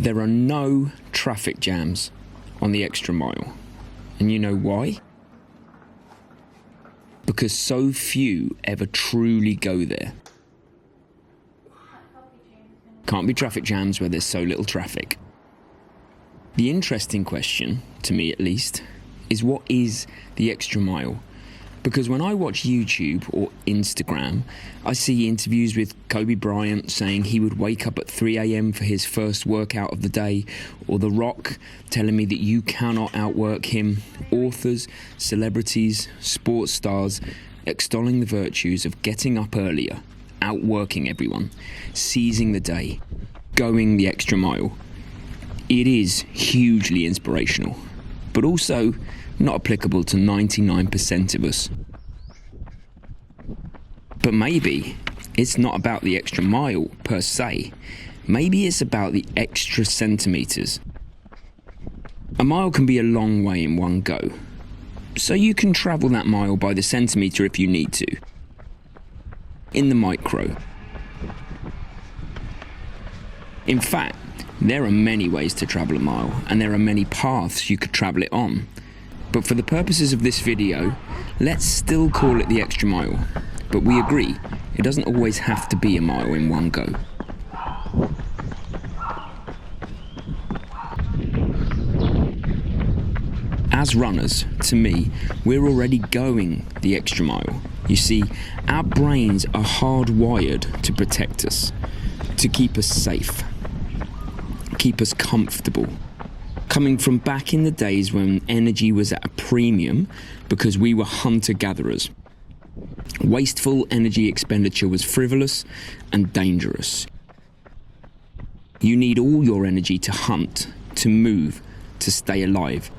There are no traffic jams on the extra mile. And you know why? Because so few ever truly go there. Can't be traffic jams where there's so little traffic. The interesting question, to me at least, is what is the extra mile? Because when I watch YouTube or Instagram, I see interviews with Kobe Bryant saying he would wake up at 3 a.m. for his first workout of the day, or The Rock telling me that you cannot outwork him, authors, celebrities, sports stars extolling the virtues of getting up earlier, outworking everyone, seizing the day, going the extra mile. It is hugely inspirational, but also not applicable to 99% of us. But maybe it's not about the extra mile per se. Maybe it's about the extra centimetres. A mile can be a long way in one go, so you can travel that mile by the centimetre if you need to. In the micro. In fact, there are many ways to travel a mile, and there are many paths you could travel it on. But for the purposes of this video, let's still call it the extra mile. But we agree, it doesn't always have to be a mile in one go. As runners, to me, we're already going the extra mile. You see, our brains are hardwired to protect us, to keep us safe, keep us comfortable. Coming from back in the days when energy was at a premium because we were hunter-gatherers. Wasteful energy expenditure was frivolous and dangerous. You need all your energy to hunt, to move, to stay alive.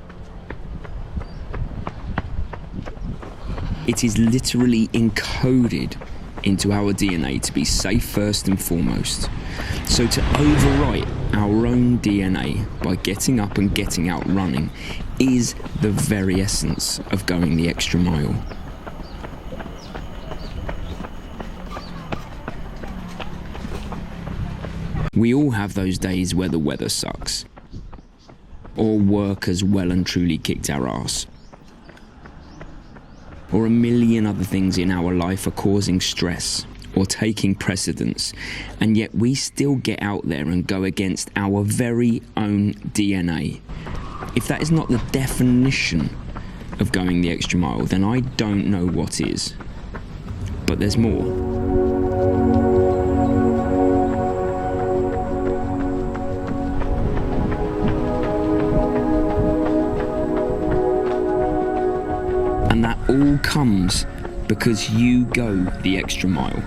It is literally encoded into our DNA to be safe first and foremost. So to overwrite our own DNA by getting up and getting out running is the very essence of going the extra mile. We all have those days where the weather sucks, or work has well and truly kicked our ass, or a million other things in our life are causing stress or taking precedence, and yet we still get out there and go against our very own DNA. If that is not the definition of going the extra mile, then I don't know what is. But there's more. And that all comes because you go the extra mile,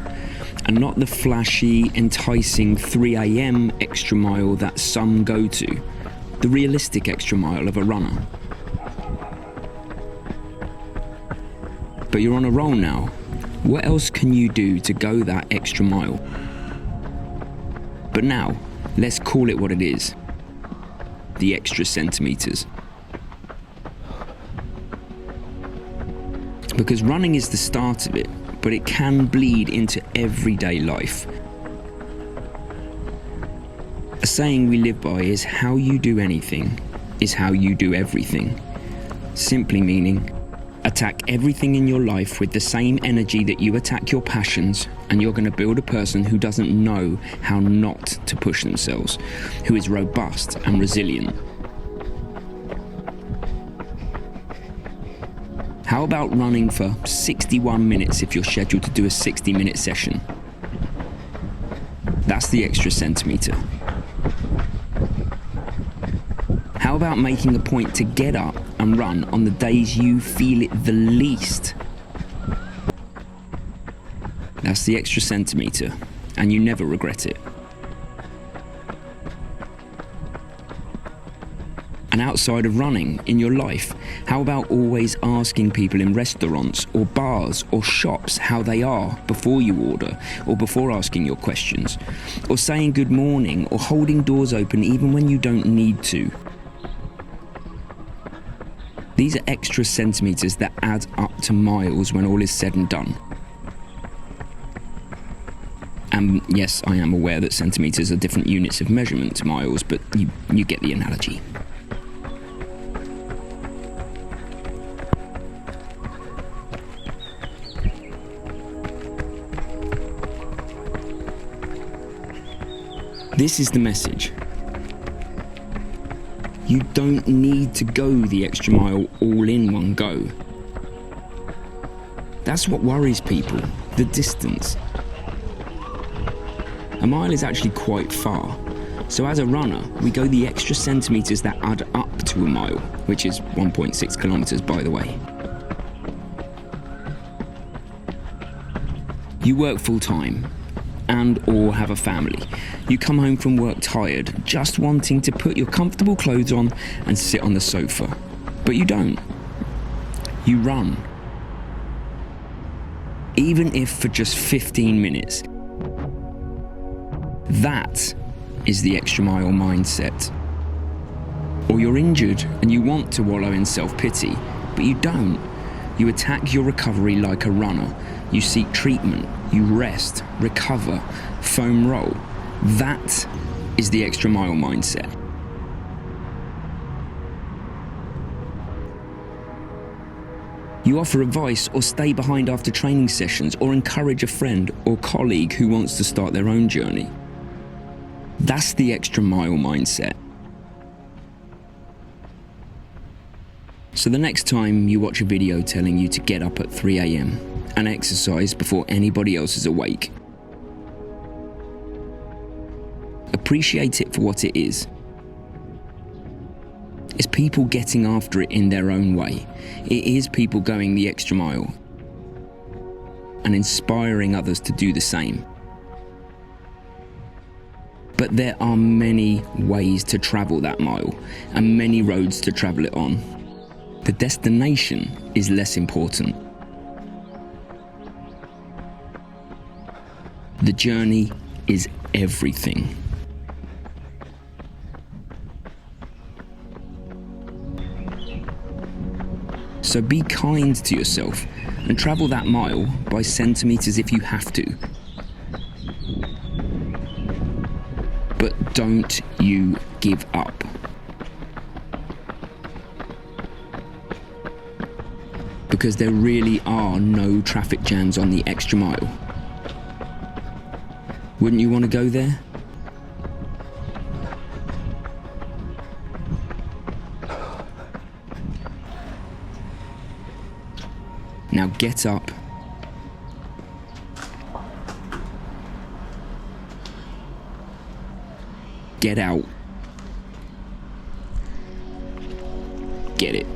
and not the flashy, enticing 3 a.m. extra mile that some go to, the realistic extra mile of a runner. But you're on a roll now. What else can you do to go that extra mile? But now, let's call it what it is. The extra centimetres. Because running is the start of it, but it can bleed into everyday life. A saying we live by is how you do anything is how you do everything. Simply meaning, attack everything in your life with the same energy that you attack your passions, and you're going to build a person who doesn't know how not to push themselves, who is robust and resilient. How about running for 61 minutes if you're scheduled to do a 60-minute session? That's the extra centimetre. How about making a point to get up and run on the days you feel it the least? That's the extra centimetre, and you never regret it. And outside of running, in your life, how about always asking people in restaurants or bars or shops how they are before you order, or before asking your questions, or saying good morning, or holding doors open even when you don't need to? These are extra centimetres that add up to miles when all is said and done. And yes, I am aware that centimetres are different units of measurement to miles, but you get the analogy. This is the message. You don't need to go the extra mile all in one go. That's what worries people, the distance. A mile is actually quite far, so as a runner, we go the extra centimetres that add up to a mile, which is 1.6 kilometres by the way. You work full time, and or have a family. You come home from work tired, just wanting to put your comfortable clothes on and sit on the sofa. But you don't. You run. Even if for just 15 minutes. That is the extra mile mindset. Or you're injured and you want to wallow in self-pity, but you don't. You attack your recovery like a runner. You seek treatment, you rest, recover, foam roll. That is the extra mile mindset. You offer advice or stay behind after training sessions or encourage a friend or colleague who wants to start their own journey. That's the extra mile mindset. So the next time you watch a video telling you to get up at 3 a.m. and exercise before anybody else is awake, appreciate it for what it is. It's people getting after it in their own way. It is people going the extra mile and inspiring others to do the same. But there are many ways to travel that mile and many roads to travel it on. The destination is less important. The journey is everything. So be kind to yourself and travel that mile by centimetres if you have to. But don't you give up. Because there really are no traffic jams on the extra mile. Wouldn't you want to go there? Now get up. Get out. Get it.